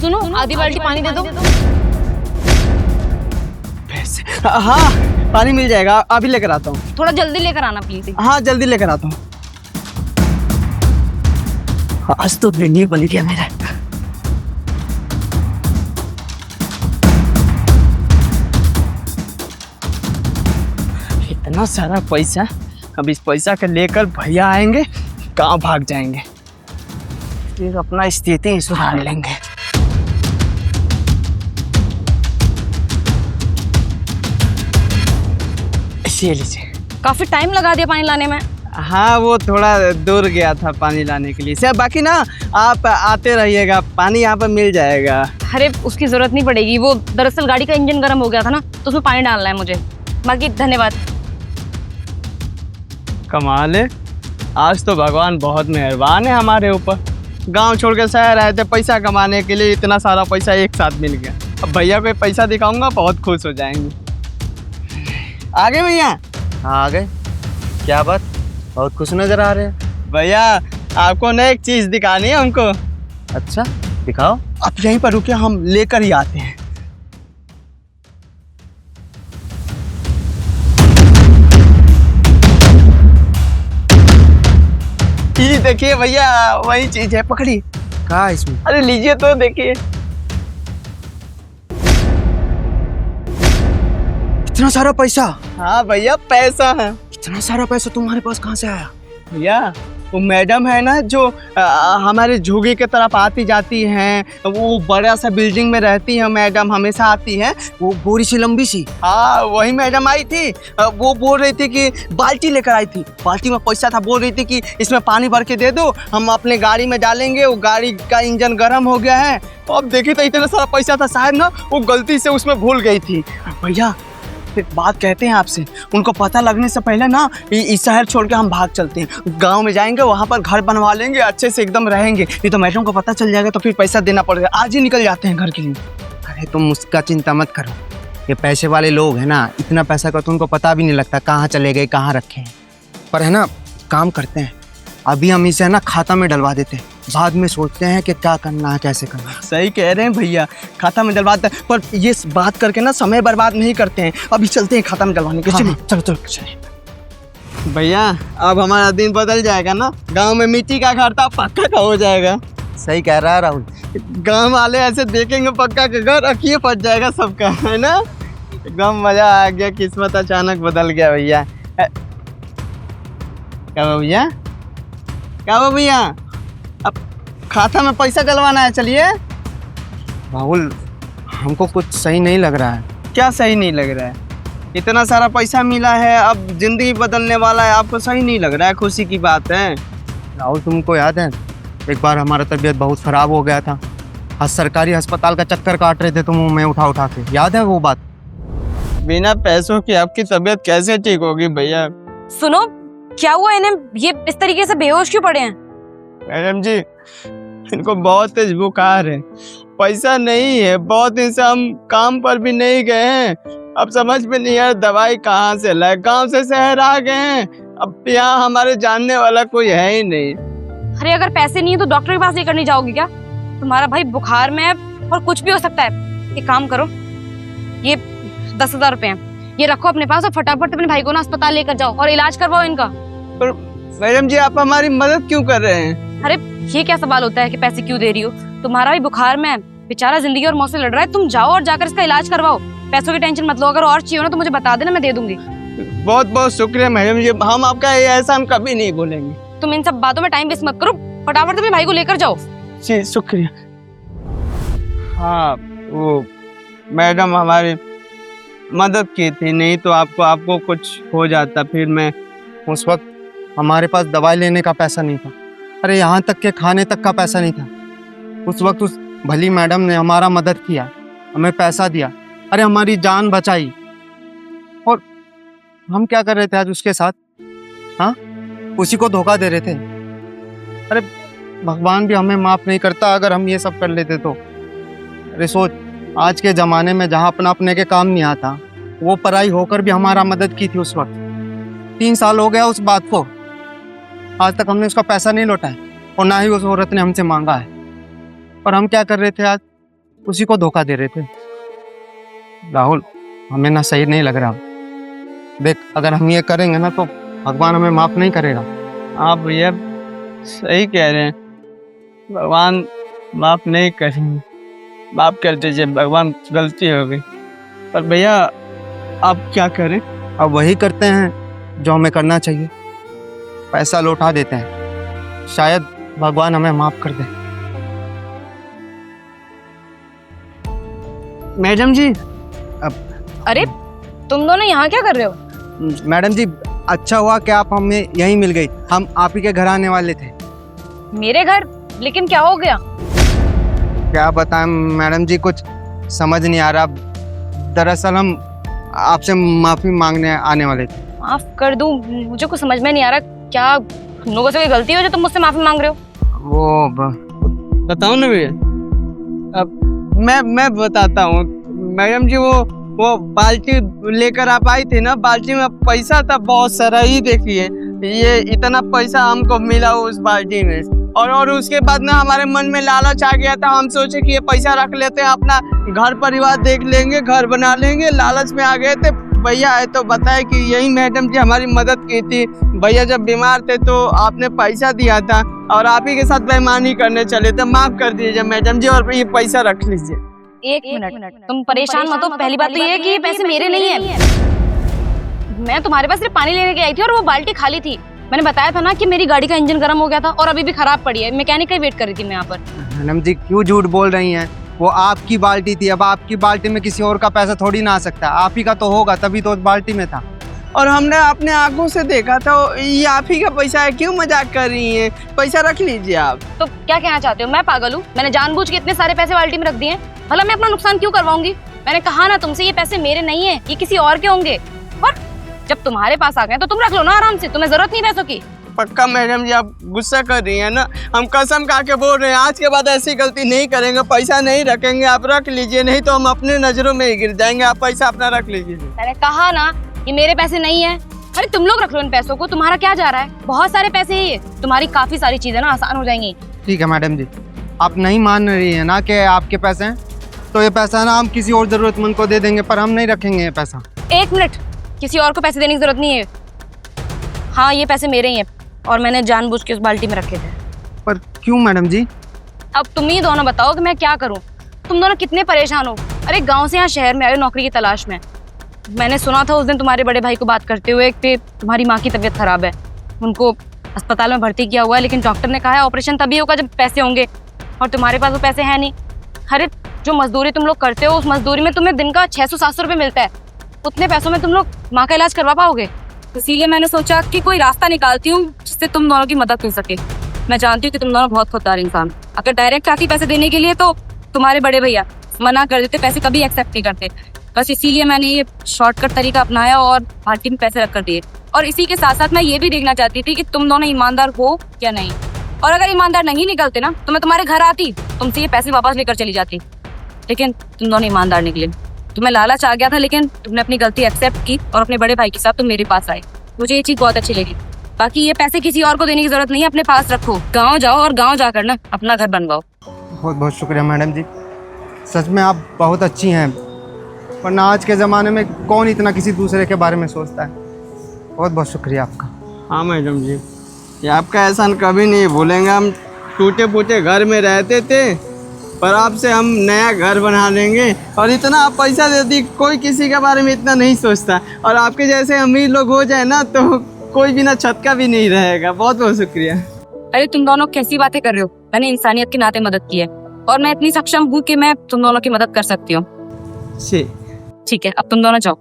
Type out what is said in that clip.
सुनो, आधी बाल्टी पानी दे दो। पैसे? हाँ पानी मिल जाएगा, अभी लेकर आता हूँ। थोड़ा जल्दी लेकर आना प्लीज। हाँ जल्दी लेकर आता हूँ। आज तो दिन ही बन गया मेरा। इतना सारा पैसा, अब इस पैसा का लेकर भैया आएंगे, गांव भाग जाएंगे, फिर अपना स्थिति सुधार लेंगे। ये लीजिए। काफी टाइम लगा दिया पानी लाने में। हाँ वो थोड़ा दूर गया था पानी लाने के लिए। सर बाकी ना आप आते रहिएगा, पानी यहाँ पर मिल जाएगा। अरे उसकी जरूरत नहीं पड़ेगी, वो दरअसल गाड़ी का इंजन गर्म हो गया था ना, तो उसमें पानी डालना है मुझे। बाकी धन्यवाद। कमाल है, आज तो भगवान बहुत मेहरबान है हमारे ऊपर। गांव छोड़ के शहर आए थे पैसा कमाने के लिए, इतना सारा पैसा एक साथ मिल गया। अब भैया को पैसा दिखाऊंगा, बहुत खुश हो जाएंगे। आ गए भैया? हाँ आ गए। क्या बात, बहुत खुश नजर आ रहे हैं। भैया आपको ना एक चीज दिखानी है हमको। अच्छा दिखाओ। आप यहीं पर रुके, हम लेकर ही आते हैं। ये देखिए भैया, वही चीज है, पकड़ी। कहाँ है इसमें? अरे लीजिए तो देखिए। इतना सारा पैसा? हाँ भैया पैसा है। इतना सारा पैसा तुम्हारे पास कहाँ से आया? भैया वो मैडम है ना जो हमारे झुग्गी की तरफ आती जाती हैं, वो बड़ा सा बिल्डिंग में रहती है मैडम, हमेशा आती है। वो गोरी सी लंबी सी? हाँ वही मैडम आई थी। वो बोल रही थी कि बाल्टी लेकर आई थी, बाल्टी में पैसा था, बोल रही थी कि इसमें पानी भर के दे दो, हम अपने गाड़ी में डालेंगे। वो गाड़ी का इंजन गर्म हो गया है। अब देखिए तो इतना सारा पैसा था, शायद ना वो गलती से उसमें भूल गई थी। भैया एक बात कहते हैं आपसे, उनको पता लगने से पहले ना इस शहर छोड़ के हम भाग चलते हैं, गांव में जाएंगे, वहां पर घर बनवा लेंगे, अच्छे से एकदम रहेंगे। नहीं तो मैडम को पता चल जाएगा तो फिर पैसा देना पड़ेगा। आज ही निकल जाते हैं घर के लिए। अरे तुम उसका चिंता मत करो, ये पैसे वाले लोग हैं ना, इतना पैसा का तो उनको पता भी नहीं लगता कहाँ चले गए, कहाँ रखे हैं। पर है ना, काम करते हैं, अभी हम इसे है ना खाता में डलवा देते हैं, बाद में सोचते हैं कि क्या करना है, कैसे करना है। सही कह रहे हैं भैया, खाता में डलवाते हैं, पर ये बात करके ना समय बर्बाद नहीं करते हैं। अभी चलते हैं खाता में डलवाने के। चलिए चलो चलो चलिए। भैया अब हमारा दिन बदल जाएगा ना, गांव में मिट्टी का घर था पक्का का हो जाएगा। सही कह रहा है राहुल। गांव वाले ऐसे देखेंगे पक्का का घर, अखिए फट जाएगा सबका, है ना। एकदम मजा आ गया, किस्मत अचानक बदल गया भैया। क्या हुआ भैया? क्या हुआ भैया? अब खाता में पैसा डलवाना है। चलिए। राहुल हमको कुछ सही नहीं लग रहा है। क्या सही नहीं लग रहा है? इतना सारा पैसा मिला है, अब जिंदगी बदलने वाला है, आपको सही नहीं लग रहा है? खुशी की बात है। राहुल तुमको याद है एक बार हमारा तबीयत बहुत ख़राब हो गया था, आज सरकारी अस्पताल का चक्कर काट रहे थे तुम, मैं उठा उठा के, याद है वो बात? बिना पैसों की आपकी तबीयत कैसे ठीक होगी भैया? सुनो, क्या हुआ इन्हें? ये इस तरीके से बेहोश क्यों पड़े हैं? मैडम जी इनको बहुत तेज बुखार है, पैसा नहीं है, बहुत दिन से हम काम पर भी नहीं गए हैं। अब समझ में नहीं आ रहा दवाई कहाँ से लाए, गांव से शहर आ गए हैं, अब यहाँ हमारे जानने वाला कोई है ही नहीं। अरे अगर पैसे नहीं है तो डॉक्टर के पास लेकर नहीं जाओगी क्या? तुम्हारा भाई बुखार में है और कुछ भी हो सकता है। एक काम करो, ये 10,000 रुपए हैं, ये रखो अपने पास और फटाफट अपने भाई को ना अस्पताल लेकर जाओ और इलाज करवाओ इनका। पर मैडम जी आप हमारी मदद क्यों कर रहे हैं? अरे ये क्या सवाल होता है कि पैसे क्यों दे रही हो? तुम्हारा भी बुखार में है, बेचारा जिंदगी और मौत से लड़ रहा है, तुम जाओ और जाकर इसका इलाज करवाओ। पैसों की टेंशन मत लो, अगर और चाहिए हो ना तो मुझे बता देना, मैं दे दूंगी। बहुत बहुत शुक्रिया मैडम जी, हम आपका ये एहसान कभी नहीं भूलेंगे। तुम इन सब बातों में टाइम वेस्ट मत करो, फटाफट अपने भाई को लेकर जाओ। जी शुक्रिया। हाँ वो मैडम हमारी मदद की थी, नहीं तो आपको कुछ हो जाता। फिर मैं उस वक्त हमारे पास दवाई लेने का पैसा नहीं था, अरे यहाँ तक के खाने तक का पैसा नहीं था। उस वक्त उस भली मैडम ने हमारा मदद किया, हमें पैसा दिया, अरे हमारी जान बचाई। और हम क्या कर रहे थे आज उसके साथ? हाँ, उसी को धोखा दे रहे थे। अरे भगवान भी हमें माफ़ नहीं करता अगर हम ये सब कर लेते तो। अरे सोच, आज के ज़माने में जहाँ अपना अपने के काम नहीं आता, वो पराई होकर भी हमारा मदद की थी उस वक्त। 3 साल हो गया उस बात को, आज तक हमने उसका पैसा नहीं लौटाया और ना ही उस औरत ने हमसे मांगा है। और हम क्या कर रहे थे आज? उसी को धोखा दे रहे थे। राहुल, हमें ना सही नहीं लग रहा। देख, अगर हम ये करेंगे ना तो भगवान हमें माफ नहीं करेगा। आप भैया सही कह रहे हैं, भगवान माफ नहीं करेंगे। माफ कर दीजिए भगवान, गलती हो गई। पर भैया आप क्या करें? अब वही करते हैं जो हमें करना चाहिए, पैसा लौटा देते हैं, शायद भगवान हमें माफ कर दे। मैडम जी, अरे तुम दोनों यहाँ क्या कर रहे हो? मैडम जी, अच्छा हुआ कि आप हमें यहीं मिल गई। हम आप ही के घर आने वाले थे। मेरे घर? लेकिन क्या हो गया? क्या बताएं मैडम जी, कुछ समझ नहीं आ रहा। दरअसल हम आपसे माफी मांगने आने वाले थे। माफ कर दूं? मुझे कुछ समझ में नहीं आ रहा। क्या तुम लोगों से कोई गलती हो जो तुम मुझसे माफी मांग रहे हो? बताऊं ना भैया? अब मैं बताता हूँ मैडम जी। वो बाल्टी लेकर आप आई थी ना, बाल्टी में पैसा था बहुत सारा। ही देखिए, ये इतना पैसा हमको मिला उस बाल्टी में। और उसके बाद ना हमारे मन में लालच आ गया था। हम सोचे कि ये पैसा रख लेते हैं, अपना घर परिवार देख लेंगे, घर बना लेंगे। लालच में आ गए थे। भैया है तो बताए कि यही मैडम जी हमारी मदद की थी। भैया जब बीमार थे तो आपने पैसा दिया था और आप ही के साथ बेईमानी करने चले थे। माफ कर दीजिए मैडम जी, और ये पैसा रख लीजिए। एक मिनट, तुम परेशान मत हो। पहली बात तो ये है कि ये पैसे मेरे नहीं है। मैं तुम्हारे पास सिर्फ पानी लेने के आई थी और वो बाल्टी खाली थी। मैंने बताया था ना कि मेरी गाड़ी का इंजन गर्म हो गया था और अभी भी खराब पड़ी है। मैकेनिक का वेट कर रही थी मैं यहाँ पर। मैडम जी, क्यों झूठ बोल रही हैं? वो आपकी बाल्टी थी। अब आपकी बाल्टी में किसी और का पैसा थोड़ी ना आ सकता। आप ही का तो होगा, तभी तो उस बाल्टी में था। और हमने अपने आंखों से देखा था। ये आप ही का पैसा है, क्यों मजाक कर रही हैं? पैसा रख लीजिए आप। तो क्या कहना चाहते हो? मैं पागल हूँ? मैंने जानबूझ के इतने सारे पैसे बाल्टी में रख दिए? भला मैं अपना नुकसान क्यों करवाऊंगी? मैंने कहा ना तुमसे, ये पैसे मेरे नहीं है, ये किसी और के होंगे। और जब तुम्हारे पास आ गए तो तुम रख लो ना आराम से, तुम्हें जरूरत नहीं पैसों की। पक्का मैडम जी, आप गुस्सा कर रही हैं ना? हम कसम खा के बोल रहे हैं, आज के बाद ऐसी गलती नहीं करेंगे। पैसा नहीं रखेंगे, आप रख लीजिए, नहीं तो हम अपने नजरों में ही गिर जाएंगे। आप पैसा अपना रख लीजिए। मैंने कहा ना ये मेरे पैसे नहीं है। अरे तुम लोग रख लो इन पैसों को, तुम्हारा क्या जा रहा है? बहुत सारे पैसे हैं ये, तुम्हारी काफी सारी चीजें ना आसान हो जाएंगी। ठीक है मैडम जी, आप नहीं मान रही है ना कि आपके पैसे हैं, तो ये पैसा ना हम किसी और जरूरतमंद को दे देंगे, पर हम नहीं रखेंगे ये पैसा। एक मिनट, किसी और को पैसे देने की जरूरत नहीं है। हाँ, ये पैसे मेरे ही हैं और मैंने जानबूझ के उस बाल्टी में रखे थे। पर क्यों मैडम जी? अब तुम ही दोनों बताओ कि मैं क्या करूं? तुम दोनों कितने परेशान हो। अरे गांव से यहाँ शहर में आए हो नौकरी की तलाश में। मैंने सुना था उस दिन तुम्हारे बड़े भाई को बात करते हुए कि तुम्हारी माँ की तबीयत खराब है, उनको अस्पताल में भर्ती किया हुआ है, लेकिन डॉक्टर ने कहा है ऑपरेशन तभी होगा जब पैसे होंगे, और तुम्हारे पास वो पैसे हैं नहीं। अरे जो मजदूरी तुम लोग करते हो, उस मजदूरी में तुम्हें दिन का 600-700 रुपये मिलता है। उतने पैसों में तुम लोग माँ का इलाज करवा पाओगे? इसीलिए मैंने सोचा कि कोई रास्ता निकालती हूँ जिससे तुम दोनों की मदद हो सके। मैं जानती हूँ कि तुम दोनों बहुत खुददार इंसान। अगर डायरेक्ट आके पैसे देने के लिए तो तुम्हारे बड़े भैया मना कर देते, पैसे कभी एक्सेप्ट नहीं करते। बस इसीलिए मैंने ये शॉर्टकट तरीका अपनाया और पार्टी में पैसे रख कर दिए। और इसी के साथ साथ मैं ये भी देखना चाहती थी कि तुम दोनों ईमानदार हो या नहीं। और अगर ईमानदार नहीं निकलते ना तो मैं तुम्हारे घर आती, तुमसे ये पैसे वापस लेकर चली जाती। लेकिन तुम दोनों ईमानदार निकले। तुम्हें लालच आ गया था, लेकिन तुमने अपनी गलती एक्सेप्ट की और अपने बड़े भाई के साथ तुम मेरे पास आए। मुझे ये चीज़ बहुत अच्छी लगी। बाकी ये पैसे किसी और को देने की जरूरत नहीं है, अपने पास रखो। गाँव जाओ और गाँव जाकर ना अपना घर बनवाओ। बहुत बहुत शुक्रिया मैडम जी, सच में आप बहुत अच्छी हैं। वरना आज के ज़माने में कौन इतना किसी दूसरे के बारे में सोचता है। बहुत बहुत शुक्रिया आपका। हाँ मैडम जी, ये आपका एहसान कभी नहीं भूलेंगे। हम टूटे फूटे घर में रहते थे, पर आपसे हम नया घर बना लेंगे। और इतना आप पैसा दे दी, कोई किसी के बारे में इतना नहीं सोचता। और आपके जैसे अमीर लोग हो जाए ना तो कोई बिना छत का भी नहीं रहेगा। बहुत बहुत शुक्रिया। अरे तुम दोनों कैसी बातें कर रहे हो? मैंने इंसानियत के नाते मदद की है और मैं इतनी सक्षम हूँ कि मैं तुम दोनों की मदद कर सकती हूँ। ठीक है, अब तुम दोनों जाओ।